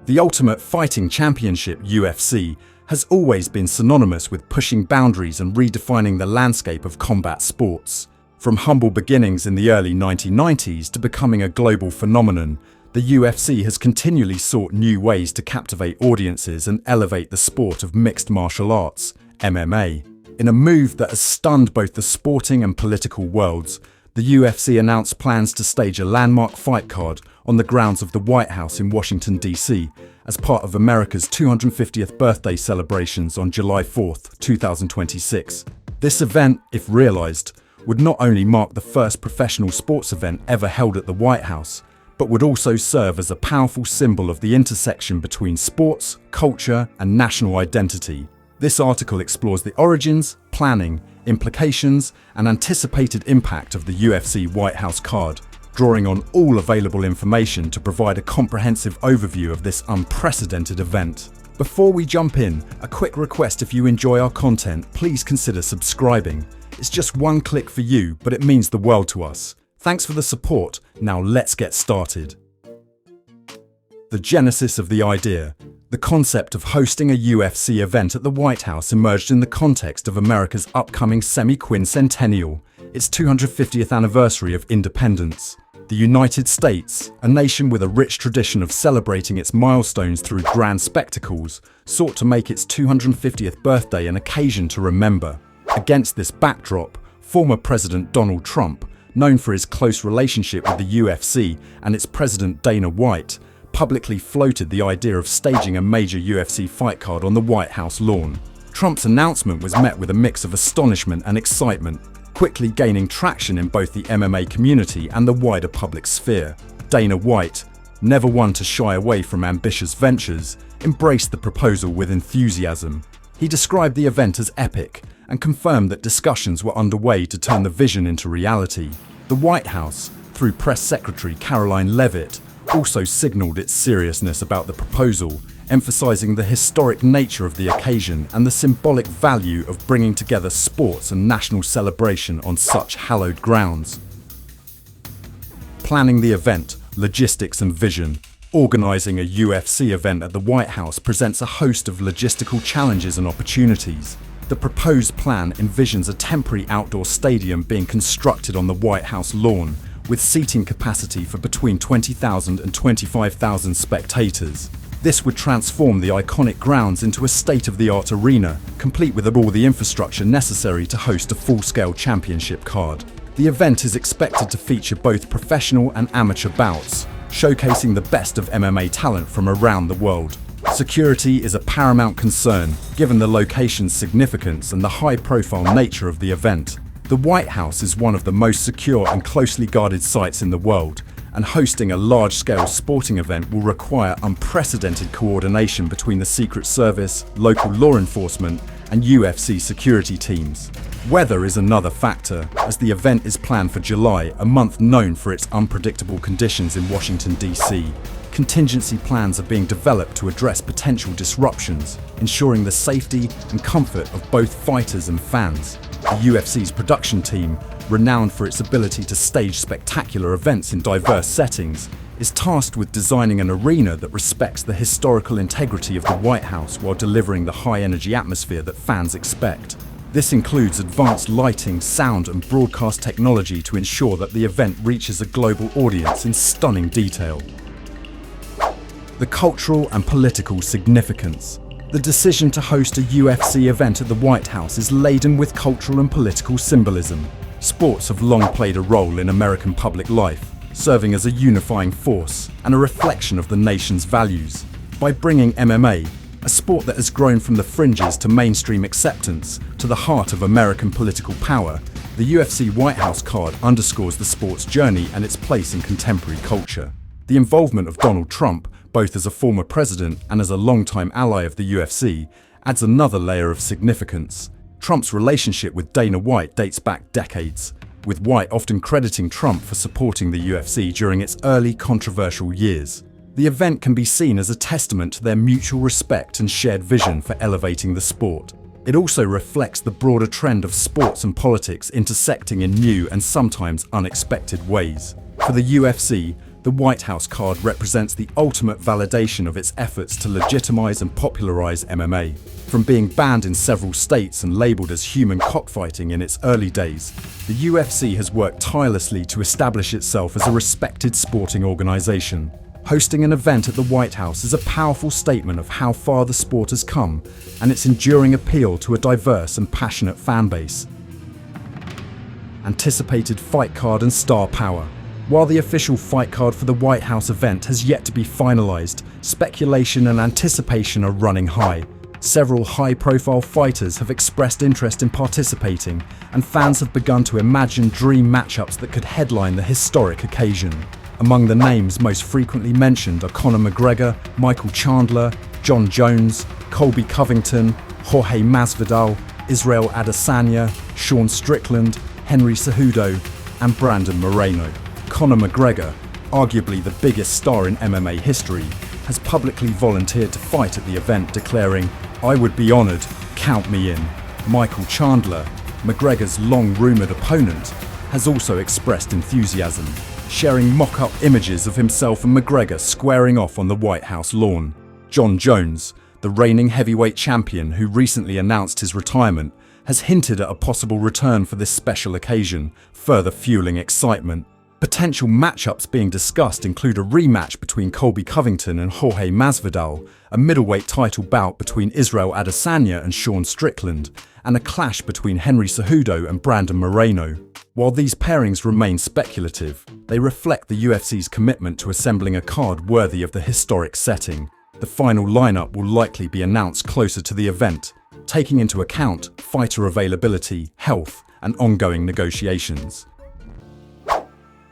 The Ultimate Fighting Championship (UFC) has always been synonymous with pushing boundaries and redefining the landscape of combat sports. From humble beginnings in the early 1990s to becoming a global phenomenon, the UFC has continually sought new ways to captivate audiences and elevate the sport of mixed martial arts (MMA). In a move that has stunned both the sporting and political worlds, the UFC announced plans to stage a landmark fight card on the grounds of the White House in Washington, D.C., as part of America's 250th birthday celebrations on July 4, 2026. This event, if realized, would not only mark the first professional sports event ever held at the White House, but would also serve as a powerful symbol of the intersection between sports, culture, and national identity. This article explores the origins, planning, implications, and anticipated impact of the UFC White House card, drawing on all available information to provide a comprehensive overview of this unprecedented event. Before we jump in, a quick request: if you enjoy our content, please consider subscribing. It's just one click for you, but it means the world to us. Thanks for the support. Now let's get started. The genesis of the idea. The concept of hosting a UFC event at the White House emerged in the context of America's upcoming semi-quincentennial, its 250th anniversary of independence. The United States, a nation with a rich tradition of celebrating its milestones through grand spectacles, sought to make its 250th birthday an occasion to remember. Against this backdrop, former President Donald Trump, known for his close relationship with the UFC and its president Dana White, publicly floated the idea of staging a major UFC fight card on the White House lawn. Trump's announcement was met with a mix of astonishment and excitement, quickly gaining traction in both the MMA community and the wider public sphere. Dana White, never one to shy away from ambitious ventures, embraced the proposal with enthusiasm. He described the event as epic and confirmed that discussions were underway to turn the vision into reality. The White House, through Press Secretary Caroline Leavitt, also signaled its seriousness about the proposal, emphasizing the historic nature of the occasion and the symbolic value of bringing together sports and national celebration on such hallowed grounds. Planning the event, logistics and vision. Organizing a UFC event at the White House presents a host of logistical challenges and opportunities. The proposed plan envisions a temporary outdoor stadium being constructed on the White House lawn, with seating capacity for between 20,000 and 25,000 spectators. This would transform the iconic grounds into a state-of-the-art arena, complete with all the infrastructure necessary to host a full-scale championship card. The event is expected to feature both professional and amateur bouts, showcasing the best of MMA talent from around the world. Security is a paramount concern, given the location's significance and the high-profile nature of the event. The White House is one of the most secure and closely guarded sites in the world, and hosting a large-scale sporting event will require unprecedented coordination between the Secret Service, local law enforcement, and UFC security teams. Weather is another factor, as the event is planned for July, a month known for its unpredictable conditions in Washington, D.C. Contingency plans are being developed to address potential disruptions, ensuring the safety and comfort of both fighters and fans. The UFC's production team, renowned for its ability to stage spectacular events in diverse settings, is tasked with designing an arena that respects the historical integrity of the White House while delivering the high-energy atmosphere that fans expect. This includes advanced lighting, sound, and broadcast technology to ensure that the event reaches a global audience in stunning detail. The cultural and political significance. The decision to host a UFC event at the White House is laden with cultural and political symbolism. Sports have long played a role in American public life, serving as a unifying force and a reflection of the nation's values. By bringing MMA, a sport that has grown from the fringes to mainstream acceptance, to the heart of American political power, the UFC White House card underscores the sport's journey and its place in contemporary culture. The involvement of Donald Trump, both as a former president and as a longtime ally of the UFC, adds another layer of significance. Trump's relationship with Dana White dates back decades, with White often crediting Trump for supporting the UFC during its early controversial years. The event can be seen as a testament to their mutual respect and shared vision for elevating the sport. It also reflects the broader trend of sports and politics intersecting in new and sometimes unexpected ways. For the UFC, The White House card represents the ultimate validation of its efforts to legitimize and popularize MMA. From being banned in several states and labeled as human cockfighting in its early days, the UFC has worked tirelessly to establish itself as a respected sporting organization. Hosting an event at the White House is a powerful statement of how far the sport has come and its enduring appeal to a diverse and passionate fan base. Anticipated fight card and star power. While the official fight card for the White House event has yet to be finalized, speculation and anticipation are running high. Several high-profile fighters have expressed interest in participating, and fans have begun to imagine dream matchups that could headline the historic occasion. Among the names most frequently mentioned are Conor McGregor, Michael Chandler, Jon Jones, Colby Covington, Jorge Masvidal, Israel Adesanya, Sean Strickland, Henry Cejudo, and Brandon Moreno. Conor McGregor, arguably the biggest star in MMA history, has publicly volunteered to fight at the event, declaring, "I would be honoured, count me in." Michael Chandler, McGregor's long-rumoured opponent, has also expressed enthusiasm, sharing mock-up images of himself and McGregor squaring off on the White House lawn. Jon Jones, the reigning heavyweight champion who recently announced his retirement, has hinted at a possible return for this special occasion, further fueling excitement. Potential matchups being discussed include a rematch between Colby Covington and Jorge Masvidal, a middleweight title bout between Israel Adesanya and Sean Strickland, and a clash between Henry Cejudo and Brandon Moreno. While these pairings remain speculative, they reflect the UFC's commitment to assembling a card worthy of the historic setting. The final lineup will likely be announced closer to the event, taking into account fighter availability, health, and ongoing negotiations.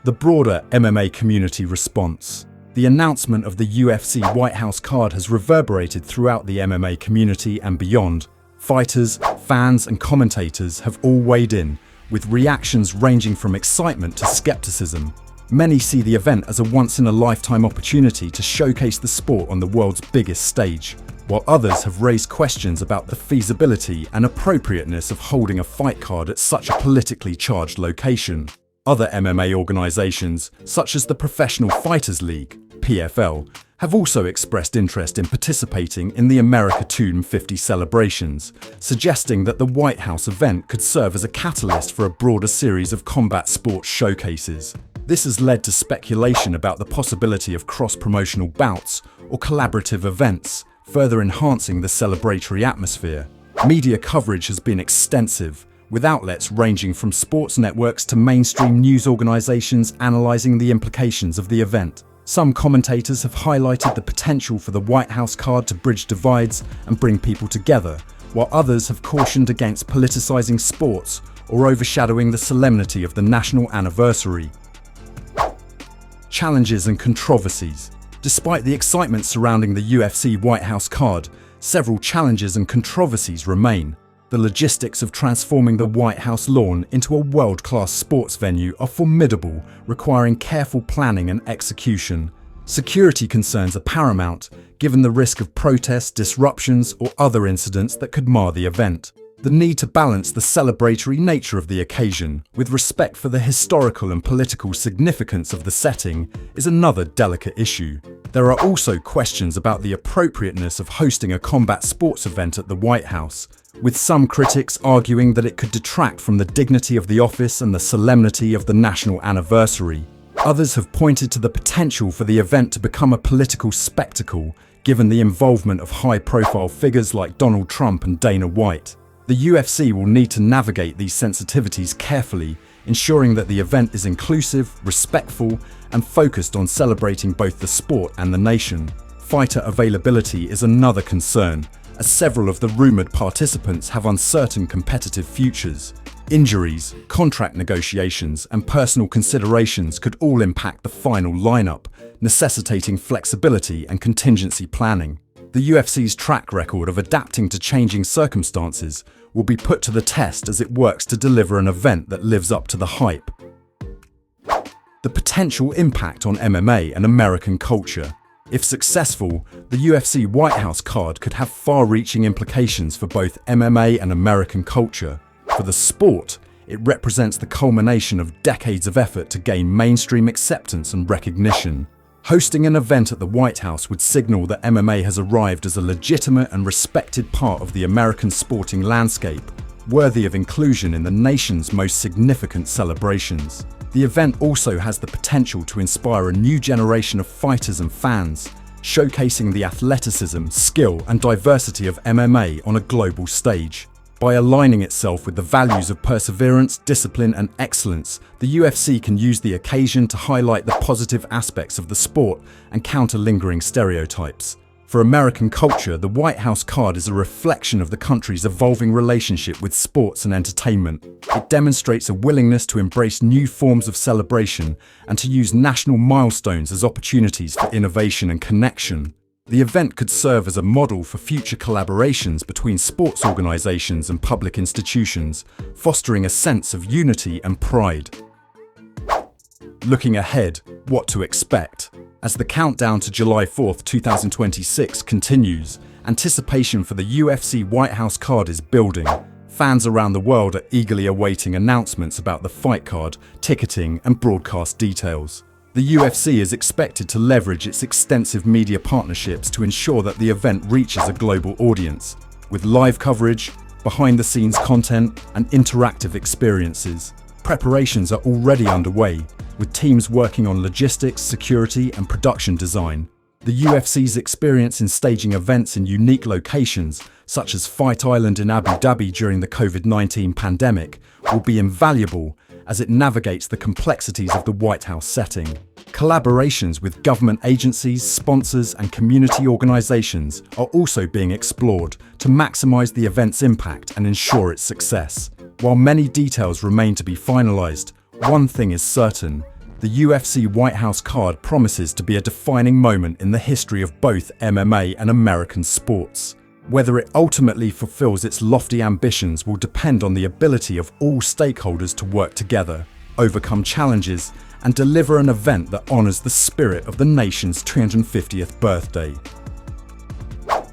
The broader MMA community response. The announcement of the UFC White House card has reverberated throughout the MMA community and beyond. Fighters, fans, and commentators have all weighed in, with reactions ranging from excitement to skepticism. Many see the event as a once-in-a-lifetime opportunity to showcase the sport on the world's biggest stage, while others have raised questions about the feasibility and appropriateness of holding a fight card at such a politically charged location. Other MMA organizations, such as the Professional Fighters League, PFL, have also expressed interest in participating in the America 250 celebrations, suggesting that the White House event could serve as a catalyst for a broader series of combat sports showcases. This has led to speculation about the possibility of cross-promotional bouts or collaborative events, further enhancing the celebratory atmosphere. Media coverage has been extensive, with outlets ranging from sports networks to mainstream news organizations analyzing the implications of the event. Some commentators have highlighted the potential for the White House card to bridge divides and bring people together, while others have cautioned against politicizing sports or overshadowing the solemnity of the national anniversary. Challenges and controversies. Despite the excitement surrounding the UFC White House card, several challenges and controversies remain. The logistics of transforming the White House lawn into a world-class sports venue are formidable, requiring careful planning and execution. Security concerns are paramount, given the risk of protests, disruptions, or other incidents that could mar the event. The need to balance the celebratory nature of the occasion with respect for the historical and political significance of the setting is another delicate issue. There are also questions about the appropriateness of hosting a combat sports event at the White House, with some critics arguing that it could detract from the dignity of the office and the solemnity of the national anniversary. Others have pointed to the potential for the event to become a political spectacle, given the involvement of high-profile figures like Donald Trump and Dana White. The UFC will need to navigate these sensitivities carefully, ensuring that the event is inclusive, respectful, and focused on celebrating both the sport and the nation. Fighter availability is another concern, as several of the rumoured participants have uncertain competitive futures. Injuries, contract negotiations, and personal considerations could all impact the final lineup, necessitating flexibility and contingency planning. The UFC's track record of adapting to changing circumstances will be put to the test as it works to deliver an event that lives up to the hype. The potential impact on MMA and American culture. If successful, the UFC White House card could have far-reaching implications for both MMA and American culture. For the sport, it represents the culmination of decades of effort to gain mainstream acceptance and recognition. Hosting an event at the White House would signal that MMA has arrived as a legitimate and respected part of the American sporting landscape, worthy of inclusion in the nation's most significant celebrations. The event also has the potential to inspire a new generation of fighters and fans, showcasing the athleticism, skill, and diversity of MMA on a global stage. By aligning itself with the values of perseverance, discipline, and excellence, the UFC can use the occasion to highlight the positive aspects of the sport and counter lingering stereotypes. For American culture, the White House card is a reflection of the country's evolving relationship with sports and entertainment. It demonstrates a willingness to embrace new forms of celebration and to use national milestones as opportunities for innovation and connection. The event could serve as a model for future collaborations between sports organizations and public institutions, fostering a sense of unity and pride. Looking ahead, what to expect? As the countdown to July 4th, 2026 continues, anticipation for the UFC White House card is building. Fans around the world are eagerly awaiting announcements about the fight card, ticketing, and broadcast details. The UFC is expected to leverage its extensive media partnerships to ensure that the event reaches a global audience, with live coverage, behind-the-scenes content, and interactive experiences. Preparations are already underway, with teams working on logistics, security, and production design. The UFC's experience in staging events in unique locations, such as Fight Island in Abu Dhabi during the COVID-19 pandemic, will be invaluable as it navigates the complexities of the White House setting. Collaborations with government agencies, sponsors, and community organizations are also being explored to maximize the event's impact and ensure its success. While many details remain to be finalized, one thing is certain: the UFC White House card promises to be a defining moment in the history of both MMA and American sports. Whether it ultimately fulfills its lofty ambitions will depend on the ability of all stakeholders to work together, overcome challenges, and deliver an event that honors the spirit of the nation's 250th birthday.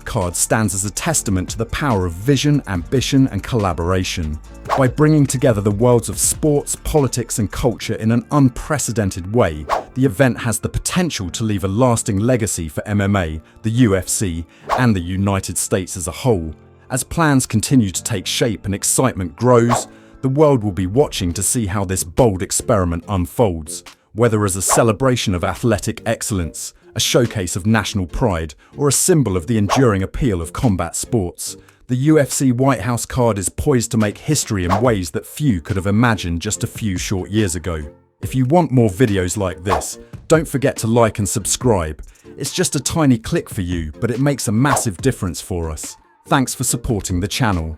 Card stands as a testament to the power of vision, ambition, and collaboration. By bringing together the worlds of sports, politics, and culture in an unprecedented way, the event has the potential to leave a lasting legacy for MMA, the UFC, and the United States as a whole. As plans continue to take shape and excitement grows, the world will be watching to see how this bold experiment unfolds, whether as a celebration of athletic excellence, a showcase of national pride, or a symbol of the enduring appeal of combat sports. The UFC White House card is poised to make history in ways that few could have imagined just a few short years ago. If you want more videos like this, don't forget to like and subscribe. It's just a tiny click for you, but it makes a massive difference for us. Thanks for supporting the channel.